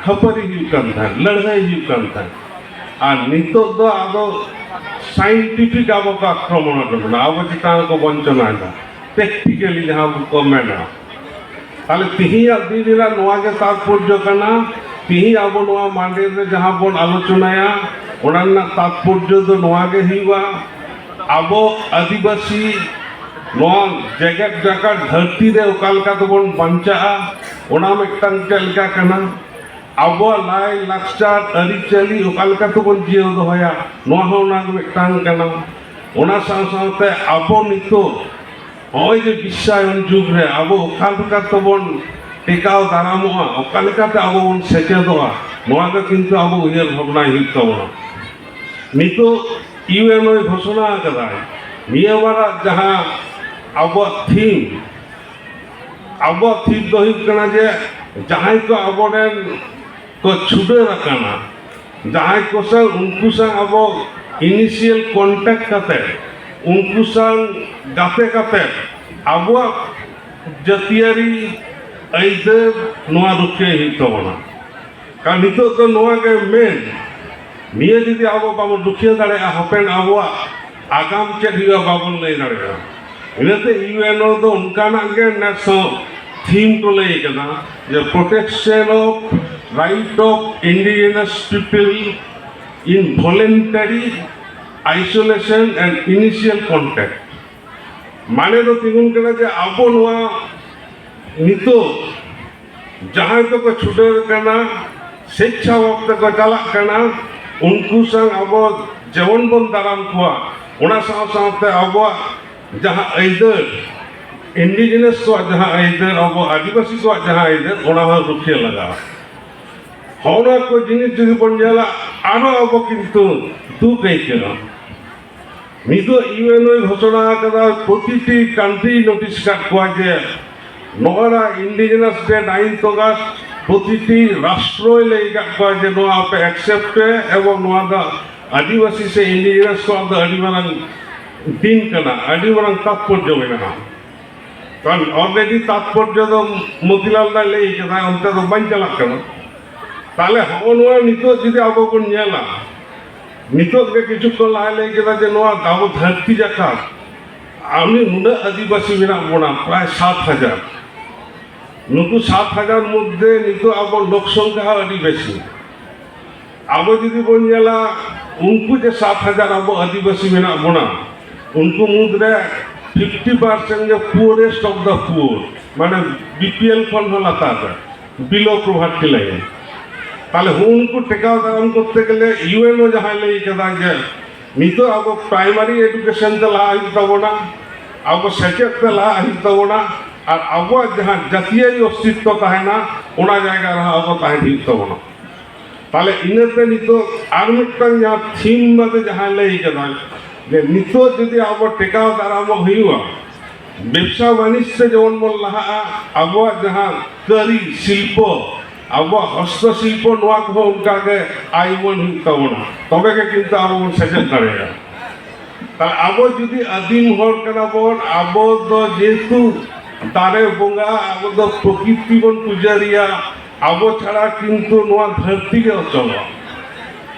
खपरी लड़ाई और नितो दो आदो साइंटिफिक अब को आक्रमण करना अब चितान को वंचना टेक्टिकली जहाँ को मेना ताले तिही दिन नवा के तात्पर्य करना तिही अब नवा मांडे रे जहाँ बन आलोचनाया उन्ना तात्पर्य दो नवा के हिवा अब आदिवासी नवा जगत जगत धरती रे उकालका तो बन बंचा उना में चलका करना अब लाई लाक्चर अरिचली उकालका तो बन जियो दोया नवा होना में करना उना साथ अब नितो होय जे विश्वायन जुग रे अब उकालका तो बन टेकाव दारामोआ उकालका ते अब बन सेचेदोआ नवा के किंतु अब उयर भावना हित तबना नितो यूएन घोषणा कदा निया बारा जहां अब थीम दो कना जे जहां को अबोडेन को छुडे रखना जहां को संग उनको संग अब इनिशियल कांटेक्ट करते उनको संग गाते करते अब जतियारी ऐदर नवा रुके ही तबना का नितो तो नवा के मेन निये यदि अब बाबू दुखिया दाड़े हपेन अब आगाम चेक हुआ बाबन लई दाड़े इनते यूएनओ तो उनका के नेशनल थीम को लई कना जे protection of right of indigenous people in voluntary isolation and initial contact माने तो तिगुन कना जे अब नवा नितो जहां तो को छुटे कना शिक्षा वक्त को चला कना उनको संग अब जवन बन दाराम कुआ उना साथ अब जहाँ ऐदर इंडिजिनस को जहाँ ऐदर अब आदिवासी को जहाँ ऐदर उना रुखिया लगा होना को जिनिस जदि बन जाला आरो अब किंतु दुख ऐकेना नितो यूएनओ घोषणा कदा प्रतिटी कांट्री नोटिस का कुआ जे नोरा इंडिजिनस डे 9 अगस्त प्रतिटी राष्ट्र लेगा कुआ जे नो आप एक्सेप्ट एवं नोदा आदिवासी से इंडिजिनस को अब अडिमारंग दिन कना अडिमारंग तात्पर्य मेना कारण ऑलरेडी तात्पर्य तो मोतीलाल दा ले कना अंत तो बन चला कना ताले होनवा नितो जदि अब को नेला नितो के किछु को लाले कना जे नोआ दाव धरती जाका आमी नुना आदिवासी मेना बोना प्राय 7000 नुकु 7000 मध्य नितो अब लोक संख्या अडी बेसी अब जदि बन जाला उनको जो 7000 अब आदिवासी मेना बोना उनको मुद्रे 50% जो पुअरेस्ट ऑफ द पुअर माने बीपीएल फंड लाता बिलो प्रॉवर्टी लाइन ताले उनको टेकाव दाराम करते गले यूएनओ जहां ले कदा जे नितो अब प्राइमरी एजुकेशन ला तबना अब सेकेंड ला तबना और अब जहां जातीय अस्तित्व तहना ओना जायगा रहा अब तहन तबना ताले इनते नितो आर मिटन जहां थीम मते जहां लई कदा जे नितो जदि अब टेकाव दाराम हुआ व्यवसा वाणिज्य जवन बोल लहा अब जहां करी शिल्प अब हस्तशिल्प नवा को उनका के आईवन तबना तबे के किंतु अब सेजन करेगा ताले अब जदि आदिम हर कना बोन अब दो जेतु दारे बोंगा अब दो प्रकृति बन पुजारिया अब छाड़ा किंतु नवा धरती के अचल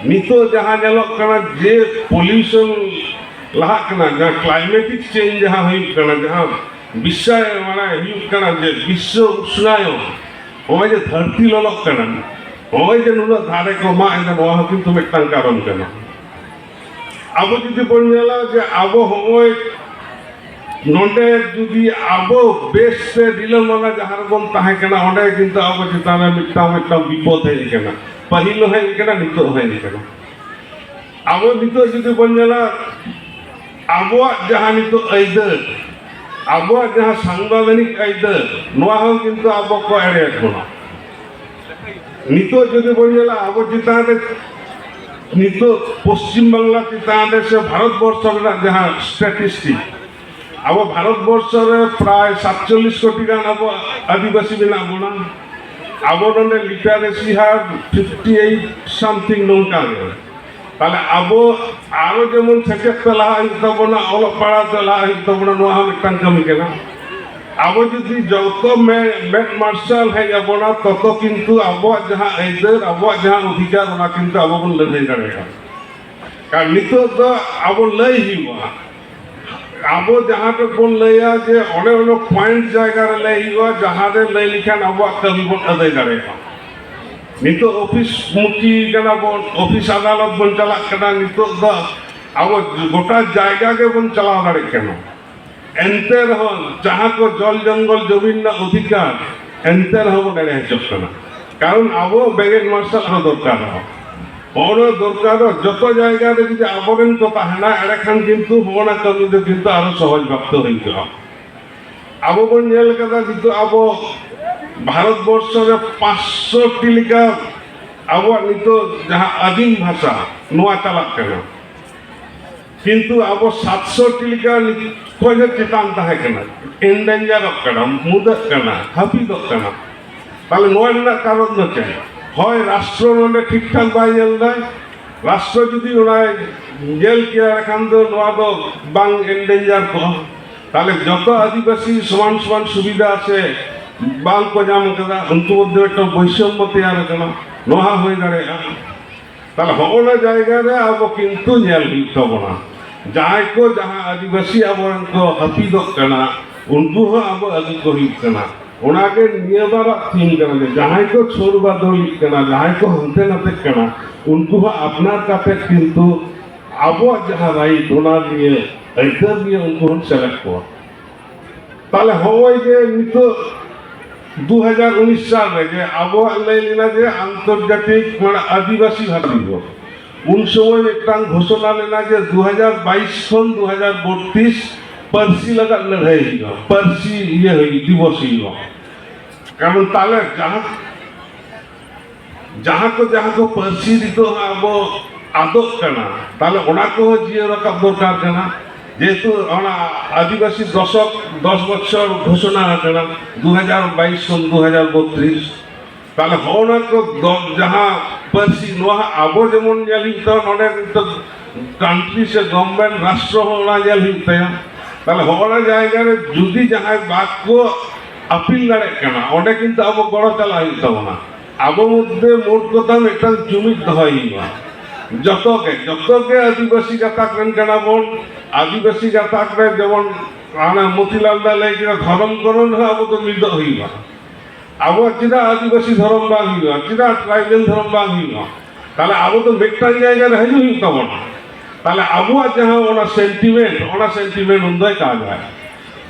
नितो जहाँ नेलोक कना जे पोल्यूशन लहा कना जहाँ क्लाइमेटिक चेंज जहाँ हुई कना जहाँ विश्व माने हुई कना जे विश्व उष्णायन होय जे धरती लोलक कना होय जे नुना धारे को मा एन नवा किंतु मिटन कारण कना अब जदि बन जाला जे अब होय नोंडे जुदी अब बेस से डिलमना जहां बन ताहे कना ओंडे किंतु अब चिताने मिटा विपद है कना पहिलो है कना नितो है कना अब नितो जुदी बन जाला अब जहां नितो ऐदर अब जहां सांविधानिक ऐदर नवा हो किंतु अब को एड़े कोना नितो जुदी बन जाला अब चिताने नितो पश्चिम बांग्ला चिताने से भारत वर्ष जहां स्टैटिस्टिक अब भारत वर्ष प्राय 47 कोटी गान अब आदिवासी बिना बोना अब नोंडे लिटरेसी हार 58 समथिंग नोंका ताले अब आरो जेमन सेकेट तला तबना ओल पाड़ा तला तबना नोहा मिटन कमी केना ᱟᱵᱚ ᱡᱩᱫᱤ ᱡᱚᱛᱚ ᱢᱮᱫ ᱢᱟর্শাল ᱦᱮᱡ ᱟᱵᱚᱱᱟ ᱛᱚᱛᱚ ᱠᱤᱱᱛু ᱟᱵᱚᱣᱟᱜ ᱡᱟᱦᱟᱸ ᱟᱹᱭᱫᱟᱹᱨ ᱟᱵᱚᱣᱟᱜ ᱡᱟᱦᱟᱸ ᱚᱫᱷᱤᱠᱟর ᱚᱱᱟ ᱠᱤᱱᱛু ᱟᱵᱚ ᱵᱚᱱ ᱞᱟᱹᱲᱦᱟᱹᱭ ᱫᱟᱲᱮᱭᱟᱜᱼᱟ ᱠᱟᱨᱚᱱ ᱱᱤᱛᱚᱜ ᱫᱚ ᱟᱵᱚ ᱞᱟᱹᱭ ᱦᱩᱭᱩᱜᱼᱟ ᱟᱵᱚ ᱡᱟᱦᱟᱸ ᱵᱚᱱ ᱞᱟᱹᱭᱟ ᱡᱮ ᱚᱱᱮ ᱚᱱᱟ পয়েন্ট ᱡᱟᱭᱜᱟ ᱨᱮ ᱞᱟᱹᱭ ᱦᱩᱭᱩᱜᱼᱟ ᱡᱟᱦᱟᱸ ᱨᱮ ᱞᱟᱹᱭ ᱞᱮᱠᱷᱟᱱ ᱟᱵᱚᱣᱟᱜ ᱠᱟᱹᱢᱤ ᱵᱚᱱ ᱟᱹᱫᱟᱹᱭ ᱫᱟᱲᱮᱭᱟᱜᱼᱟ ᱱᱤᱛᱚᱜ ᱚᱯᱷᱤᱥ ᱢᱩᱠᱷᱤ ᱠᱟᱱᱟ ᱵᱚᱱ ᱚᱯᱷᱤᱥ ᱟᱫᱟলত ᱵᱚᱱ ᱪᱟᱞᱟᱜ ᱠᱟᱱᱟ ᱱᱤᱛᱚᱜ ᱫᱚ ᱟᱵᱚ ᱜᱚᱴᱟ ᱡᱟᱭᱜᱟ ᱜᱮᱵᱚᱱ ᱪᱟᱞᱟᱣ ᱫᱟᱲᱮᱭᱟᱜ ᱠᱟᱱᱟ ᱮᱱᱛᱮ ᱨᱮᱦᱚᱸ ᱡᱟᱦᱟᱸ ᱠᱚ জল জঙ্গল জমিন ᱨᱮᱱᱟᱜ অধিকার এনতে ᱨᱮᱦᱚᱸ ᱵᱚᱱ এড়ে হᱪᱚᱜ ᱠᱟᱱᱟ কারণ আবো বেগের মার্শাল হওয়া দরকার হওয়া দরকার যত জায়গা রে যদি আবরেন তো তাহেনা এড়েখান কিন্তু হওয়া কামি দো কিন্তু আরো সহজ ভক্ত হইতো আবো বন নেল কাদা কিন্তু আবো ভারতবর্ষ রে 500টি লেখা আবো নিতো যাহা আদিম ভাষা নোয়া চালাক কেনা কিন্তু আবো 700টি লেখা কয়জন চেতান তাহে কেনা এন্ডেঞ্জার কেনা মুদত কেনা হাফিদক কেনা তাহলে নোয়া রেনার কারণ না চাই হয় রাষ্ট্র নলে ঠিকঠাক বাই জেল দেয় রাষ্ট্র যদি ওনায় জেল কেয়ার এখান তো নোয়া দো বাং এন্ডেঞ্জার কো তাহলে যত আদিবাসী সমান সমান সুবিধা আছে বাং কো জাম কেদা উনকু মধ্যে একটা বৈষম্য তৈরি কেনা নোহা হয়ে দাঁড়ায় তাহলে হওয়া জায়গা রে আবো কিন্তু জেল হুইত তাবনা जहाँ को जहाँ आदिवासी आबोरन को हफीदक कना उनको हो आबो अगु को हुई कना उनाके नियबारा थीम कना जहाँ को छोरबा दौली कना जहाँ को हंते नते कना उनको हो अपना काते किंतु आबो जहाँ राई दोना लिए ऐतर लिए उनको हम सेलेक्ट को ताले होय जे नितो 2019 साल में जे आबो लैलिना जे आंतर्जातिक माने आदिवासी भाषा दिवस उन समय एक घोषणा लेना कि 2022 खन 2032 परसी लगा लड़ाई होगा परसी ये होगी दिवस होगा कारण ताले जहाँ को परसी दी तो अब आदत करना ताले उना को जिये रखा दरकार करना जेतु उना आदिवासी दशक 10 बच्चर घोषणा करना 2022 खन 2032 ताले होना को जहाँ परसी नोहा आबो जेमन जेल तो नोडे तो कांट्री से गवर्नमेंट राष्ट्र होना जेल हितया ताले होना जायगा रे जुदी जहाँ बात को अपील लड़े कना ओडे किंतु आबो गड़ो चला हितबना आबो मध्य मोट कथा एकटा जुमित दहइबा जतो के आदिवासी गाताक रन कना बोन आदिवासी गाताक रे जेमन आना मोतीलाल दा लई कि धर्म करण आबो तो मिद हइबा आबो चिदा आदिवासी धर्म बांग हुआ चिदा ट्राइबल धर्म बांग हुआ ताले आबो तो मिटटा जायगा रे हजु हुई तबना ताले आबो जहां ओना सेंटिमेंट उनदय का जाय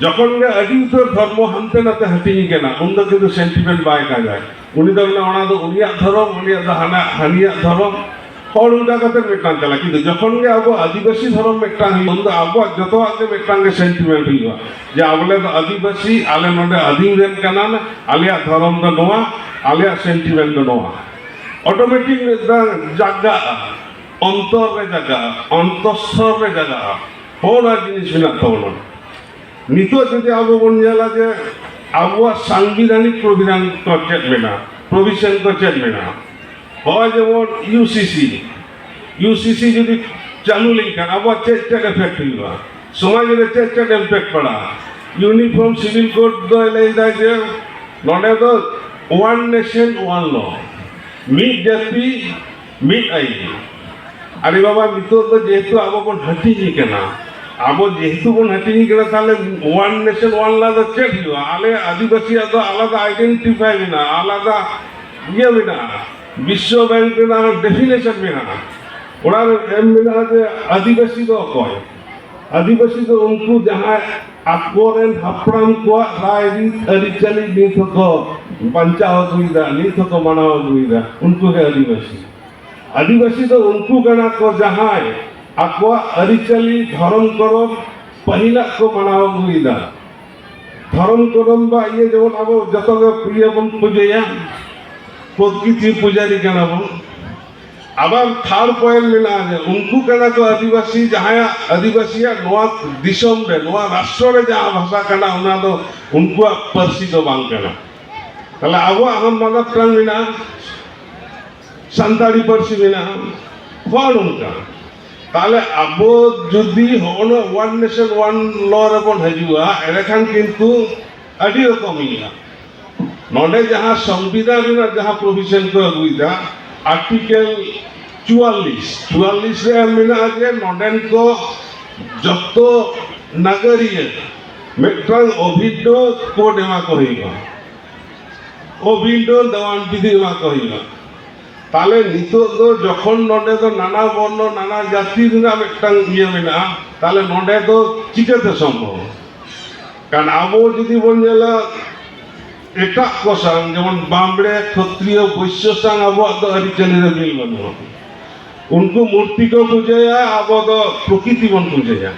যখন গে আদি উত্তর ধর্ম হানতে নাতে হাটিনি কেনা উনদ কিন্তু সেন্টিমেন্ট বাই কা যায় উনি তো ওনা তো উনিয়া ধর্ম উনিয়া হানা হানিয়া ধর্ম হল উল্টা কাতে মিটান চালা কিন্তু যখন গে আবো আদিবাসী ধর্ম মিটান হি উনদ আবো যত আগে মিটান গে সেন্টিমেন্ট হইবা যে আবলে তো আদিবাসী আলে নডে আদিম রেন কানা না আলিয়া ধর্ম তো নোয়া আলিয়া সেন্টিমেন্ট তো নোয়া অটোমেটিক জায়গা অন্তর রে জায়গা অন্তঃস্থর রে জায়গা হোনা জিনিস বিনা তবন নিতো যদি আবো বন जाला যে আবো সাংবিধানিক প্রভিশন তো চলবে না হয় যেমন ইউসিসি যদি চালু লিখান আবো চেষ্টা এফেক্ট হইবা সমাজের চেষ্টা ইম্প্যাক্ট পড়া ইউনিফর্ম সিভিল কোড দইলাই যায় যে নডে তো ওয়ান নেশন ওয়ান ল মিট জাতি মিট আইন আরে বাবা নিতো তো যেহেতু আবো বন হাঁটিনি কেনা अब जेहेतु बन हटिंग के ताले वन नेशन वन ला द चेक हुआ आले आदिवासी तो आलादा आइडेंटिफाई बिना आलादा ये बिना विश्व बैंक बिना डेफिनेशन बिना ओरा एम बिना जे आदिवासी तो कय आदिवासी तो उनको जहां आकोरेन हपराम को रायरी अरिचली नीथ को पंचायत हुईदा नीथ को मनाव हुईदा उनको के आदिवासी तो उनको गना को जहां आको अरिचली धर्म करम पहिला को मनाव हुईदा धर्म करम बा ये जेमन अब जत प्रिय बन पूजया प्रकृति पूजारी कना बन आबार थार पॉइंट लेना है उनको कना को आदिवासी जहां आदिवासिया नोआ दिसम रे नोआ राष्ट्र रे जहां भाषा कना उना दो उनको परसी दो बांग कना तले अब हम मदद टंग बिना संताली परसी बिना कौन उनका ताले आबो जुदी होनो वन नेशन वन लॉ रे बन हजुआ एलेखान किंतु ᱟᱹᱰᱤ ᱨᱚᱠᱚᱢ ᱜᱮᱭᱟ ᱱᱚᱰᱮ ᱡᱟᱦᱟᱸ ᱥᱚᱝᱵᱤᱫᱷᱟᱱ ᱨᱮᱱᱟᱜ ᱡᱟᱦᱟᱸ ᱯᱨᱚᱵᱷᱤᱥᱚᱱ ᱠᱚ ᱟᱹᱜᱩᱭᱮᱫᱟ आर्टिकल 44 रे मेना जे नोडेन को जतो नागरिक मिट्रंग ओभिडो कोड एमा कहिबा ओभिडो दवान विधि एमा कहिबा ताले नितो दो जखन नोडे दो नाना वर्ण नाना जाति रिना मिट्रंग इये मेना ताले नोडे दो चिकाते सम्भव कारण आबो जदि बोन जेला एटा को संग जेमन बामड़े क्षत्रिय वैश्य संग अब तो अरिचली रे मिल बनो उनको मूर्ति को पूजया अब तो प्रकृति बन पूजया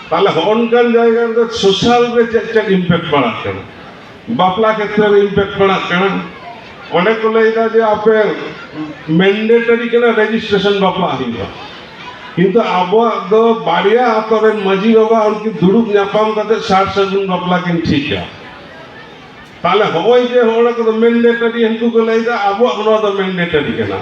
ताले हनकान जायगा रे सोशल रे चेक इम्पैक्ट पड़ा कना बापला क्षेत्र रे इम्पैक्ट पड़ा कना ओने को लेदा जे आपे मैंडेटरी कना रजिस्ट्रेशन बापला हिबा किंतु अब दो बाड़िया आतरे मजी बाबा उनकी दुड़ुब न्यापाम कते 60 सगुन बापला किन ठीक है ताले होय जे होड़ा को मैंडेटरी हनको को लेदा अब अपना तो मैंडेटरी केना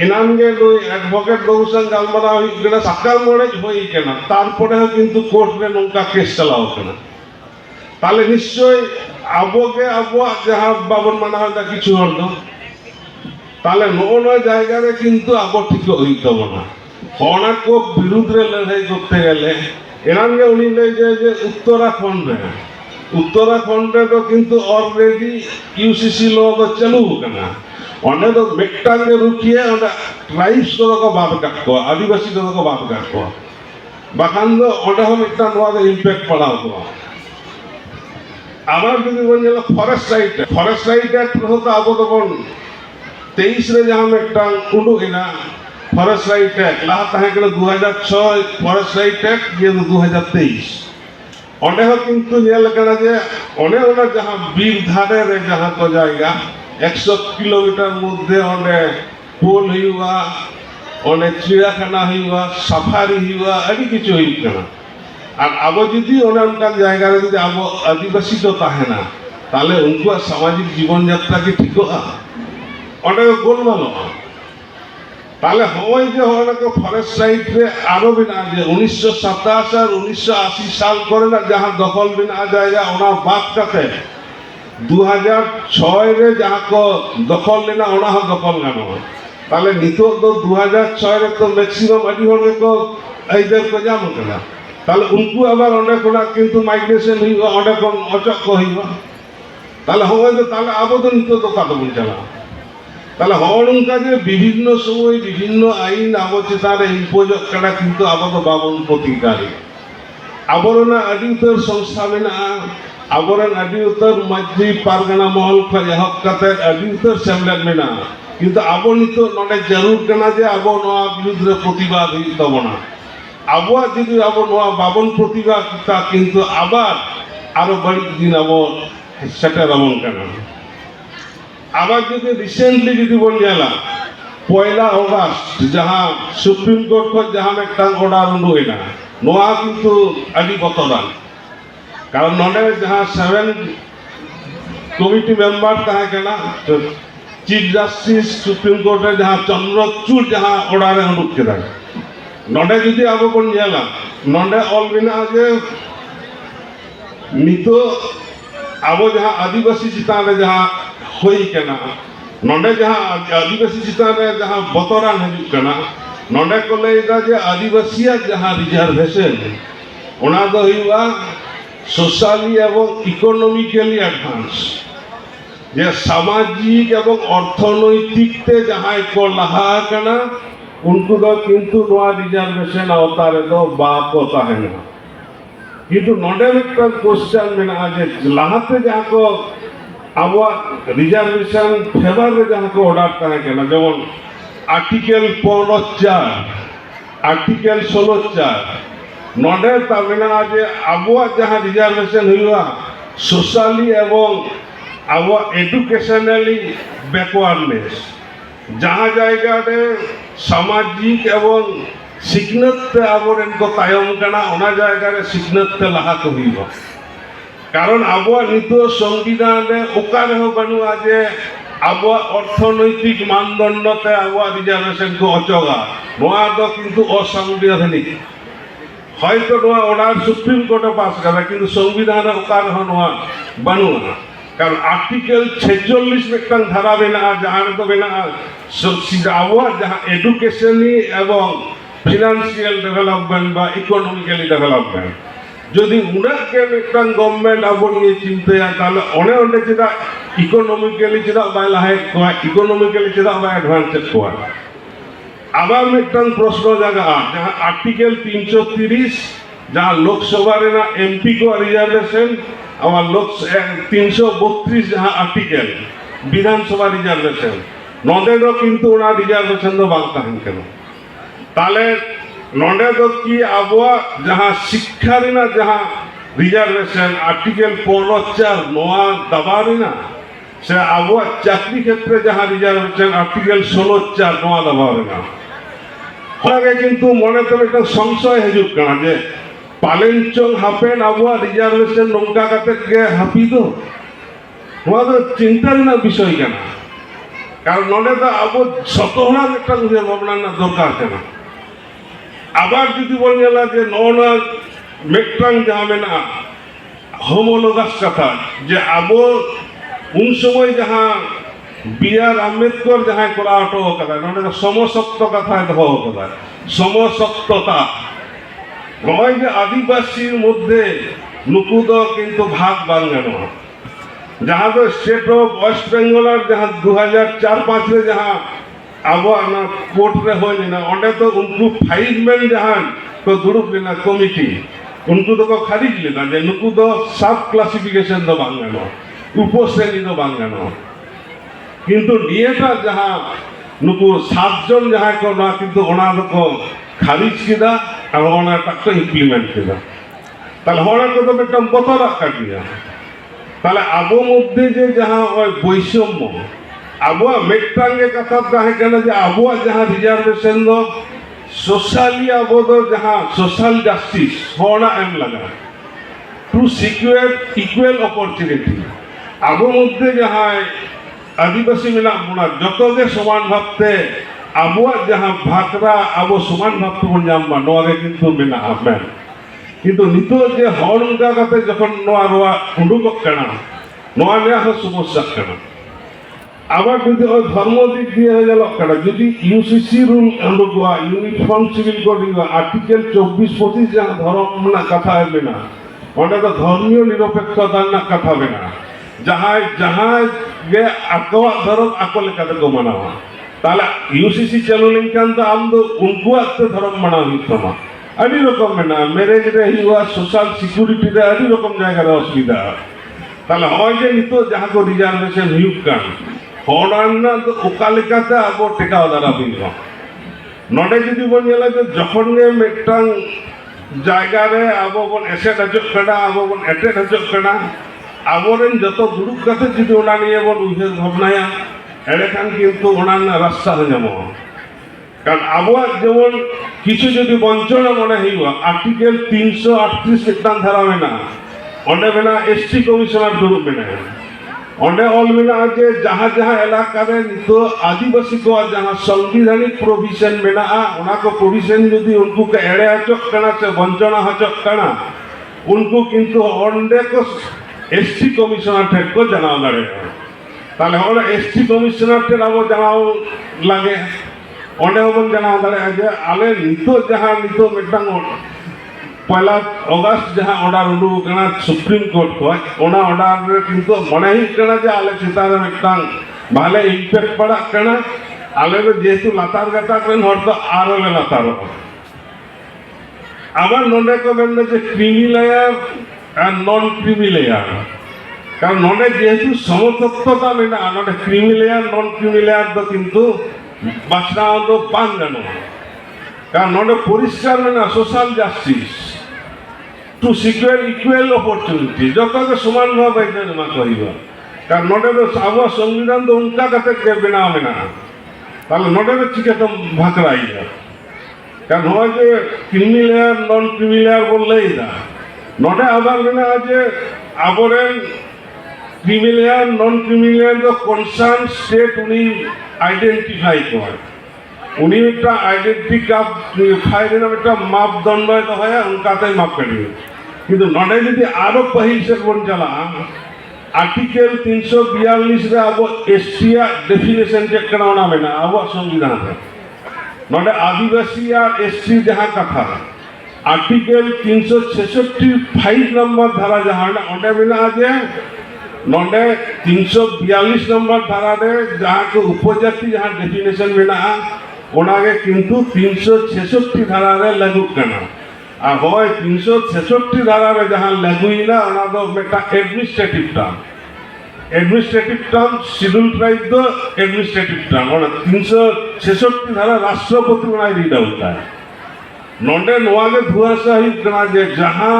इनाम गे दो एडवोकेट दो संग गलमरा होई केना सकाल मोड़े होई केना तार परे किंतु कोर्ट रे नंका केस चलाओ केना ताले निश्चय आबोगे आबो जहां बाबन माना होता किछु हर दो ताले नो जायगा रे किंतु आबो ठीक होई तबना होना को विरुद्ध रे लड़ाई करते गेले इनाम गे उनी ले जे उत्तराखंड रे उत्तराखंड तो किंतु ऑलरेडी यूसीसी लॉ तो चालू करना ओने तो मेक्टांग के रुकिए ओने ट्राइब्स को बात काटको आदिवासी को बात काटको बाखान दो ओने हम इतना नवा के इम्पैक्ट पड़ा हो आमार যদি বলেন ফরেস্ট রাইট অ্যাক্ট হতো আবো তখন 23 রে जहां মেক্টাং উডু এনা ফরেস্ট রাইট অ্যাক্ট লা তাহে গেল 2006 ফরেস্ট রাইট অ্যাক্ট ये 2023 ओने हो किंतु नेल करा जे ओने ओना जहां बीर धारे रे जहां को जाएगा 100 किलोमीटर मध्य ओने पोल हुआ ओने चिड़ियाखाना हुआ सफारी हुआ अभी किछु हुई कना और अब यदि ओने उनका जायगा रे यदि अब आदिवासी तो ताहेना ताले उनको सामाजिक जीवन यात्रा की ठीक होगा ओने गोलमाल ताले होय जे होना को फॉरेस्ट राइट रे आरो बिना जे 1927 और 1980 साल करे ना जहां दखल बिना जाएगा ओना बात करते 2006 रे जहां को दखल लेना ओना हो दखल गानो ताले नितो तो 2006 रे तो मैक्सिमम अडी होने को इधर को जाम कला ताले उनको आबार ओने कोना किंतु माइग्रेशन हुई ओने को अचक को हुई ताले होय जे ताले आबो तो नितो तो काटो बुन चला তাহলে হওয়ার কাজে বিভিন্ন সময় বিভিন্ন আইন আবচিতার ইম্পোজ করা কিন্তু আবদ্ধ বাবন প্রতিকারী আবরণা আদি উত্তর সংস্থা মেনা আবরণ আদি উত্তর মাঝি পারগানা মহল খয় হক কাতে আদি উত্তর সেমলেন মেনা কিন্তু আবনিত ননে জরুর কেনা যে আবো নোয়া বিরুদ্ধে প্রতিবাদ হই তবনা আবো যদি আবো নোয়া বাবন প্রতিবাদ তা কিন্তু আবার আরো বড় দিন আবো সেটা রমন কেনা আবার যদি রিসেন্টলি যদি বল গেলা 1 আগস্ট जहां সুপ্রিম কোর্ট को जहां একটা অর্ডার হইনা নোয়া কিন্তু আদি বতরান কারণ ননে जहां 7 কমিটি মেম্বার তাহে কেনা চিফ জাস্টিস সুপ্রিম কোর্টে जहां চন্দ্রচূড় जहां অর্ডারে অনুক কেদা ননে যদি আবো কোন গেলা ননে অলবিনা যে নিতো আবো जहां आदिवासी चिताने जहां होई कना नोडे जहां आदिवासी चिताने जहां बतरान हजु कना नोडे को लेदा जे आदिवासिया जहां रिजर्वेशन ओना दो हुआ सोशली एवं इकोनॉमिकली एडवांस जे सामाजिक एवं अर्थनैतिकते जहां को लहा कना उनको दो किंतु नोआ रिजर्वेशन अवतारे दो बाको ताहेना किंतु नोडे एक क्वेश्चन मेना जे लाहाते जहां को अब रिजर्वेशन फेवर रे जहां को ऑर्डर ताहे केना जेमन आर्टिकल 15(4) आर्टिकल 16(4) नोडे तामेना जे अब जहां रिजर्वेशन हुआ सोशली एवं अब एजुकेशनली बैकवर्डनेस जहां जायगा रे सामाजिक एवं सिखनत आबोरेन को तायम कना ओना जायगा रे सिखनत लाहा को हुईबा कारण अब नित संविधान रे ओकारे हो बनुआ जे अब अर्थनैतिक मानदंडते अब रिजर्वेशन को अचगा नोआ दो किंतु असंवैधानिक হয়তো নোয়া অর্ডার সুপ্রিম কোর্টে পাস করে কিন্তু সংবিধানে ওকার নোয়া বানুয়া কারণ আর্টিকেল 46 মিটাং ধারা মেনাᱜᱼᱟ ᱡᱟᱦᱟᱸ ᱨᱮᱫᱚ ᱢᱮᱱᱟᱜᱼᱟ আবহাওয়া ᱡᱟᱦᱟᱸ এডুকেশনালি এবং ফিনান্সিয়াল ডেভেলপমেন্ট বা ইকোনমিক্যালি ডেভেলপমেন্ট যদি উনাকে মিটাং গভর্নমেন্ট আবো নিয়ে চিন্তায়া তাহলে অনে চেদা ইকোনমিক্যালি চেদা বাই লাহেক কোয়া ইকোনমিক্যালি চেদা বাই অ্যাডভান্সেড কোয়া আবার মিটাং প্রশ্ন জায়গা যাহা আর্টিকেল 330 যাহা লোকসভা রেনা এমপি কো রিজার্ভেশন আমার লোক 332 যাহা আর্টিকেল বিধানসভা রিজার্ভেশন নদেরও কিন্তু ওনা রিজার্ভেশন দো বাং তাহেন কেন তাহলে নডে দো কি আবওয়া যাহা শিক্ষা রেনা যাহা রিজার্ভেশন আর্টিকেল 15 নোয়া দাবা রেনা সে আবওয়া চাকরি ক্ষেত্রে যাহা রিজার্ভেশন আর্টিকেল 16 নোয়া দাবা রেনা ওনাকে কিন্তু মনে তো একটা সংশয় হিজুক কানা যে পালেনচং হাপেন আবওয়া রিজার্ভেশন নৌকা কাতে গে হাপিদো নোয়া তো চিন্তা রেনা বিষয় কানা কারণ নডে তো আবো শতহরা একটা উইহার ভাবনা না দরকার কানা আবার যদি বলেন যে ননা মেট্রাং যাহা মেনা হোমোলোগাস কথা যে আবো উন সময় যাহা বি.আর. আম্বেদকর যাহাই করা হটো কাদা নডে সমসত্ব কথায় দহ কাদা সমসত্বতা নয় যে আদিবাসীর মধ্যে নুকু দো কিন্তু ভাগ বাং গানোয়া যাহা দো স্টেট অফ ওয়েস্ট বেঙ্গলার যাহা 2004-5 রে যাহা আবো না কোর্ট রে হই না ওন্ডে তো উনকু 5 মেন যাহান তো দুড়ুপ লেনা কমিটি উনকু তো খারিজ লেনা যে নুকু দো সাব ক্লাসিফিকেশন দো বাং গানোয়া উপশ্রেণী দো বাং গানোয়া কিন্তু নিয়েটা যাহা নুকু 7 জন যাহা কো না কিন্তু ওনা দো খারিজ কিদা আর ওনা টাকা ইমপ্লিমেন্ট কিদা তাহলে ওনা তো একটা বতরা কাটিয়া তাহলে আবো মধ্যে যে যাহা ওই বৈষম্য আবুয়া মেট্রাঙ্গে কথা তাহে কেন যে আবুয়া যাহা রিজার্ভেশন দো সোশ্যালি আবো দো যাহা সোশ্যাল জাস্টিস হনা এম লাগা টু সিকিউর ইকুয়াল অপরচুনিটি আবো মধ্যে যাহা আদিবাসী মেনা বোনা যতগে সমান ভাবতে আবুয়া যাহা ভাকরা আবো সমান ভাবতে বন জামবা নোয়াগে কিন্তু মেনা আমেন কিন্তু নিত যে হর উনকা কাতে যখন নোয়া রোয়া উডুকক কানা নোয়া নেয়া হ সমস্যা কানা আবার যদি ওই ধর্ম দিক দিয়ে হয়ে গেল কানা যদি ইউসিসি রুল উডুকোয়া ইউনিফর্ম সিভিল কোড আর্টিকেল 24-25 যাহা ধর্ম না কথা হবে না ওটা তো ধর্মীয় নিরপেক্ষতার না কথা হবে না যাহাই যাহাই গে আকোয়া ধর্ম আকো লেখাতে কো মানাওয়া তাহলে ইউসিসি চালু লেনখান তো আম তো উনকুয়াত ধর্ম মানা হইতো না আদি রকম না ম্যারেজ রে হিওয়া সোশ্যাল সিকিউরিটি রে আদি রকম জায়গার অসুবিধা তাহলে হয় যে নিত যাহা কো রিজার্ভেশন হিউক কান হড়ান্না তো ওকা লেখাতে আবো টেকাও দাঁড়া বিল নডে যদি বন গেলা যে যখন গে মেট্টাং জায়গারে আবো বন এসেট আজক কানা আবো বন এটেট আজক কানা আবরেন যত দুড়ুক কাছে যদি ওনা নিয়ে বন উইহার ভাবনায়া এড়েখান কিন্তু ওনার রাস্তা হয়ে যাব কারণ আবহাওয়া যেমন কিছু যদি বঞ্চনা মনে হইবা আর্টিকেল 338 মিটাং ধারা মেনা অন্ডে মেনা এসটি কমিশনার দুড়ুব মেনা অন্ডে অল মেনা যে যাহা যাহা এলাকারে নিত আদিবাসী को যাহা সাংবিধানিক প্রভিশন মেনা ওনা को প্রভিশন যদি উনকু কে এড়ে আচক কানা সে বঞ্চনা হচক কানা উনকু কিন্তু অন্ডে को এসটি কমিশনার ঠেক को জানাও দাঁড়ে তাহলে ওরা এসটি কমিশনার ঠেক আবো জানাও লাগে অন্ডে হবন জানাও দাঁড়ে যে আলে নিত যাহা নিত মিটাং 1 অগস্ট যাহা অর্ডার উডু কানা সুপ্রিম কোর্ট কয় ওনা অর্ডার রে কিন্তু মনে হি কানা যে আলে চিতারে মিটাং ভালে ইম্প্যাক্ট পড়া কানা আলে যেহেতু লাতার গাতা করেন হর তো আর হলে লাতার আবার নন্ডে কো বেন যে ক্রিমি লেয়ার আর নন ক্রিমি লেয়ার কারণ নন্ডে যেহেতু সমতত্বতা মেনা নন্ডে creamy layer non creamy layer তো কিন্তু বাছনা তো পান জানো কারণ নন্ডে পরিষ্কার মেনা social justice to secure equal opportunity যতকে সমান ভাবে মা করিবা কারণ নন্ডে তো আবহাওয়া সংবিধান তো উনকা কাতে বেনা মেনা তাহলে নন্ডে তো চিকে তো ভাকরাই কারণ হয় যে creamy layer non creamy layer বললেই না নডে আবার মেনা যে আবরেন creamy layer non creamy layer তো কনসার্ন স্টেট উনি আইডেন্টিফাই করে उनी मिट्टा आइडेंटिटी फाइल मिट्टा मापदंड दहया उनकाते माप करी किंतु नडे यदि आरो पहिल से बन चला आर्टिकल 342 रे अब एसटी डेफिनेशन चेक करना मेना अब संविधान है नडे आदिवासी और एसटी जहां कथा आर्टिकल 366 5 नंबर धारा जहां ओंडे मेना जे नडे 342 नंबर धारा रे जहां के उपजाति जहां डेफिनेशन मेना ओनागे किंतु 366 धारा रे लागू करना आ होय 366 धारा रे जहां लागूइना ओना दो बेटा एडमिनिस्ट्रेटिव टर्म शेड्यूल ट्राइब दो एडमिनिस्ट्रेटिव टर्म ओना 366 धारा राष्ट्रपति बना रीड होता है नोंडे नोआगे धुआसा ही कना जे जहां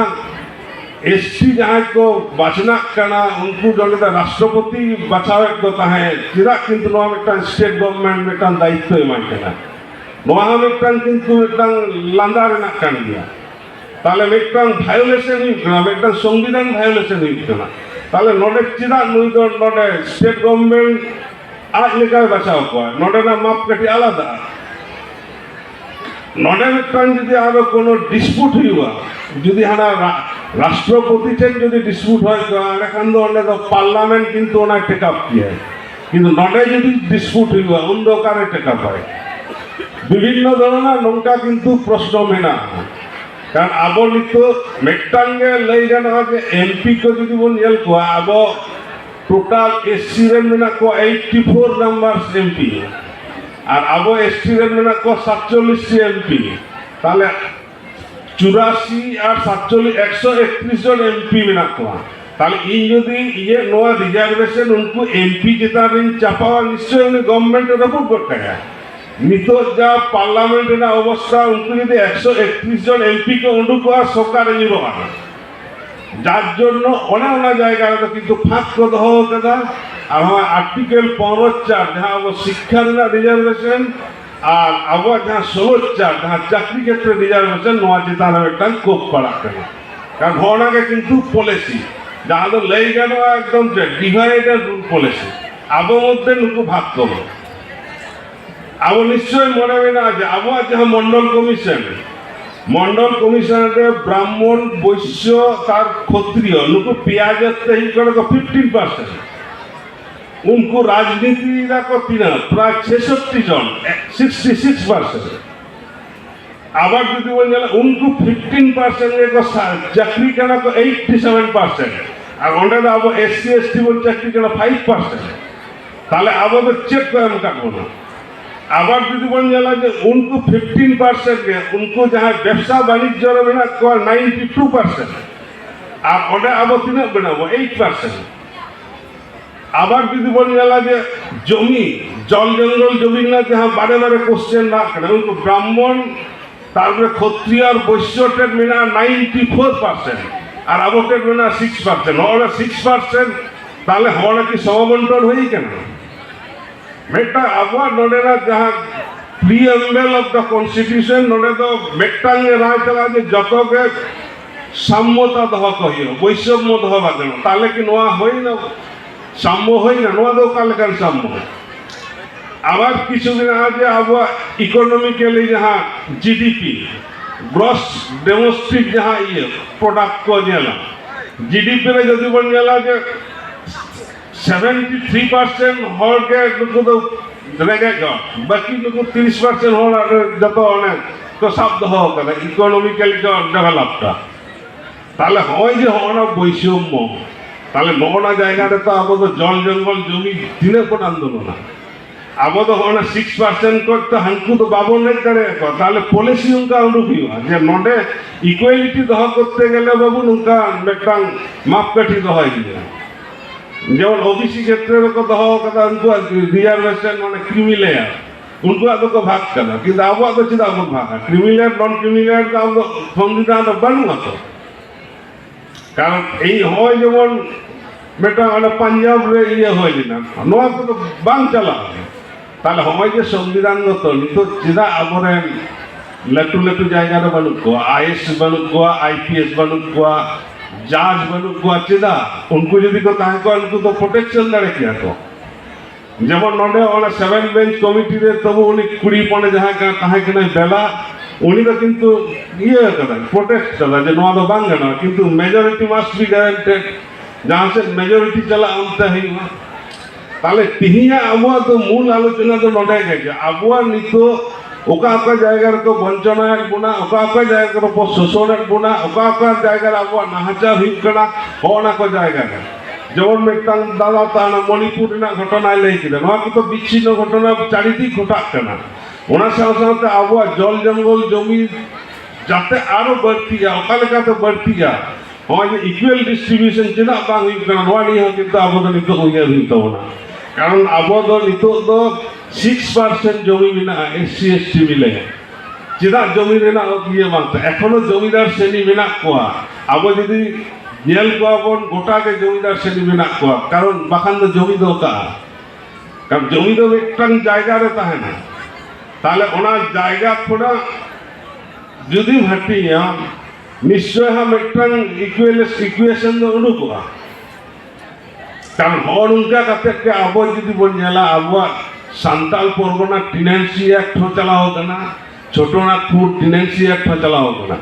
एसटी जहां को बाचना करना उनको जने राष्ट्रपति बचावे को है चिरा किंतु नोआ मेटा स्टेट गवर्नमेंट मेटा दायित्व एमाइना नोआ मेटा किंतु मेटा लांदार ना कान गया ताले मेटा वायोलेशन ही कना मेटा संविधान वायोलेशन ही कना ताले नोडे चिरा नुई दो नोडे स्टेट गवर्नमेंट आज लेका बचाव को नोडे ना माप कटी आलादा नोडे मेटा यदि आरो कोनो डिस्प्यूट हुआ यदि हाना राष्ट्रपति टेन यदि डिस्प्यूट হয় এখান তো পার্লামেন্ট কিন্তু ওনা টেক আপ কিয়া কিন্তু নডে যদি ডিসপুট হইবা অন্ধকারে টেক আপ হয় বিভিন্ন ধরনের নৌকা কিন্তু প্রশ্ন মেনা কারণ আবলিত মেটাঙ্গে লই জানা যে এমপি কো যদি বল নেল কো আব টোটাল এসসি রে মেনা কো 84 নাম্বার এমপি আর আব এসটি রে মেনা কো 47 এমপি তাহলে 84 और 47 131 जन एमपी मेना को ताले इन यदि ये नोआ रिजर्वेशन उनको एमपी जिता रिन चापा निश्चय उन्हें गवर्नमेंट रिपोर्ट करते हैं नितो जा पार्लियामेंट ना अवस्था उनको यदि 131 जन एमपी को उनको सरकार निरो है যার জন্য অনেক অনেক জায়গায় কিন্তু ফাঁক কথা কথা আর আর্টিকেল 15 যাহা শিক্ষার রিজার্ভেশন আর আবার जहाँ 16 जहाँ चाकरी क्षेत्र रिजर्वेशन नोआ चितान एक कोप पड़ा करना कारण होना के किंतु पॉलिसी जहाँ तो ले गया एकदम डिवाइडेड रूल पॉलिसी अब मध्य नुकु भाग करो अब निश्चय मने में ना अब जहाँ मंडल कमिशन ब्राह्मण वैश्य तार क्षत्रिय नुकु पेयाज ही कर 15% उनको राजनीति को तीना प्राय 66 जन 66% आबार যদি বলেন उनको 15% को चाकरी करना को 87% আর ওটা আব এসসি এসটি বল চাকরি করনা 5% তাহলে আবার চেক করে हम কাটবো না আবার যদি বলেন যে उनको 15% के उनको जहां व्यवसाय वाणिज्य रे ना को 92% আর ওটা আবার তিনা বানাবো 8% আবার যদি বলি গেলা যে জমি জল জঙ্গল জমি না जहां বারে বারে কোশ্চেন না করে উनको ব্রাহ্মণ তারপরে ক্ষত্রিয় আর বৈশ্যটের মিনা 94% আর আবটের মিনা 6% ওরা 6% তাহলে হওয়া কি সমবন্টন হই কেন মেটা আবার নডেরা जहां প্রিএম্বল অফ দ্য কনস্টিটিউশন নডে তো মেটাঙ্গে রায় চলা যে যতকে সাম্যতা দহ কহিও বৈষম্য দহ বাগেন তাহলে কি নোয়া হই না साम्य হয় না নোয়া দো কালকান সাম্য আবার কিছুদিন আগে अब इकोनॉमिकली जहां जीडीपी ग्रॉस डोमेस्टिक जहां ये प्रोडक्ट को नेला जीडीपी रे যদি বন গেলা যে 73% হল के नुकु तो रेगे गो बाकी नुकु 30% হল যত অনেক তো শব্দ হয় করে ইকোনমিক্যালি ডেভেলপটা তাহলে হয় যে হনা বৈষম্য তাহলে নগনা জায়গাতে তো আমাদের জল জঙ্গল জমি দিনে কোন আন্দোলন আমাদের হনা 6% করতে হাঙ্কু তো বাবন নেই করে তাহলে পলিসি উনকা অনুরূপী যে নডে ইকুয়ালিটি দহ করতে গেলে বাবু উনকা মেটাং মাপকাঠি দহাই দিবে যেমন ওবিসি ক্ষেত্রে তো দহ কথা উनको रिजर्वेशन মানে क्रीमी लेयर उनको आदो को भाग करना কিন্তু আবু তো চিদা আবু ভাগ creamy layer non creamy layer का সংবিধান বানুয়া তো কারণ এই হয় যেমন মেটা মানে পাঞ্জাব রে ইয়ে হয় না নোয়া তো বাং চালা তাহলে হয় যে সংবিধানগত নিতো চিদা আবরেন লাটু লাটু জায়গা রে বানুক को आईएएस বানুক को आईपीएस বানুক को जज बानुक को चिदा उनको यदि को ताहे को उनको तो प्रोटेक्शन दे किया तो যেমন নডে ওনা 7 বেঞ্চ কমিটিরে তবু উনি 20 যাহা তাহে কিনা বেলা উনি তো কিন্তু ইয়ে কাদা প্রোটেক্ট কাদা যে নোয়া দো বাং গানা কিন্তু মেজরিটি মাস্ট বি গ্যারান্টেড जहाँ से मेजोरिटी चला अंत है ताले तिहिया आबुआ तो मूल आलोचना तो नोडे गए आबुआ नितो ओका ओका जायगा को वंचना बुना ओका ओका जायगा को शोषण बुना ओका ओका जायगा आबुआ नाहाचार हुई कना होना को जायगा है जेमन मिदटांग दादा ताना मणिपुर ना घटना लई किदा नोआ को तो विच्छिन्न घटना चारिदिक घटा कना ओना साथ आबुआ जल जंगल जमी जाते आरो बढ़तिया ओका लेकाते बढ़तिया हमारे इक्वल डिस्ट्रीब्यूशन चेना बांग हुई कना नोआ नि हो किंतु आबो तो नितो उया हुई तबना कारण आबो तो नितो तो 6% जमी बिना एससी एसटी मिले चेदा जमी रेना इये बांगता एखोनो जमीदार श्रेणी मेना कोआ आबो जदि जेल को बन गोटा के जमीदार श्रेणी मेना कोआ कारण बाखान तो जमी दो का कारण जमी दो मिदटांग जायगा रे ताहेना ताहले ओना जायगा थोड़ा जुदी भाटिया निश्चय हम इक्वेशन तो उडुकोआ कारण हर उनका कते के आबो जदि बन नेला आबो सांताल परगना टेनेंसी एक्ट हो चलाओ कना छोटनागपुर टेनेंसी एक्ट हो चलाओ कना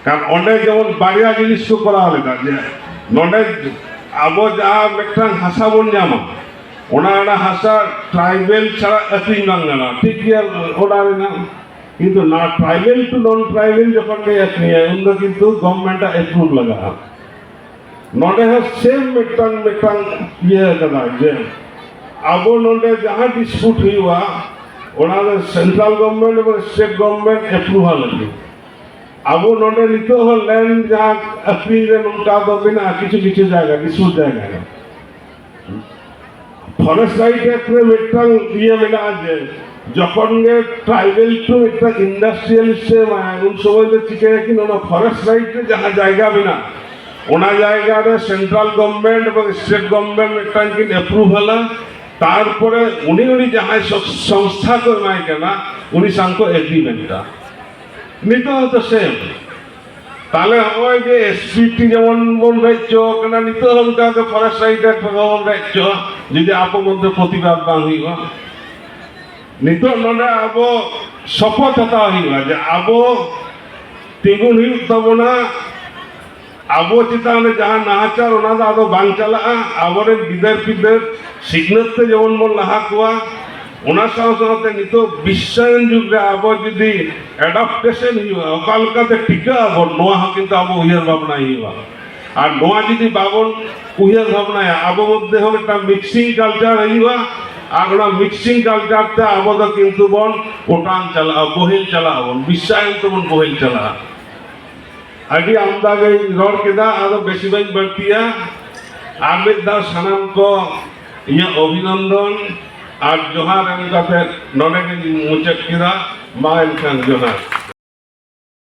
कारण ओंडे जेमन बारिया जिनिस को करा लेदा जे नोंडे आबो जा मिदटांग हासा बन जामा ओना हासा ट्राइबल छाड़ा अक्रिंग बांगाना ठीक गया ओडा रेना किंतु ना ट्राइबल टू नॉन ट्राइबल जखन के अक्रिंग है उन किंतु गवर्नमेंट अप्रूव लगा नोंडे है सेम मिदटांग ये कदा जे आबो नोंडे जहां डिस्प्यूट हुआ ओना सेंट्रल गवर्नमेंट और स्टेट गवर्नमेंट अप्रूवल लगी आबो नोंडे नितो हो लैंड जहां अक्रिंग रे नोंका दो बिना किछु किछु जायगा डिस्प्यूट जायगा फरेस्ट राइट एक्ट में मिदटांग ये मेना जे যখন গে ট্রাইবেল টু একটা ইন্ডাস্ট্রিয়ালিস্ট উন সময় তো চিকে কি না ফরেস্ট রাইটে যাহা জায়গা বিনা ওনা জায়গারে সেন্ট্রাল গভর্নমেন্ট এবং স্টেট গভর্নমেন্ট একটা কি অ্যাপ্রুভ হলা তারপরে উনি যাহা সংস্থা কই নাই কেনা উনি সাংকো এগ্রিমেন্টটা নিতো তো সেম তাহলে হয় যে এসপিটি যেমন মন রাজ্য কেনা নিতো হলকাকে ফরেস্ট রাইট একটা মন রাজ্য যদি আপো মধ্যে প্রতিবাদ বাং হইবা नितो नोडे आबो शपथ हता हुआ जे आबो तिगुन हुई तबना आबो चितान जहां नाहाचार ओना दा आदो बांग चला आबोरे गिदर पिदर सिग्नत ते जेमन मन लहा कोआ ओना साथे नितो विश्वायन जुग रे आबो जदि एडाप्टेशन हुआ ओकालकाते टिका आबो नोआ हा किंतु आबो उयर भावना हुआ और नोआ जदि बाबन उयर भावना आबो मध्य हो एक मिक्सिंग कल्चर हुआ आगना मिक्सिंग कल्चर ते आबो तो किंतु बन ओटान चला बोहिल चला बन विश्वायन तो बन बोहिल चला अभी आमदा गई रोड केदा आदो बेसी बाई बढ़तिया आमिर दा सनम को ये अभिनंदन और जोहार एम काते नोने के मुचक केदा मा एनखान जोहार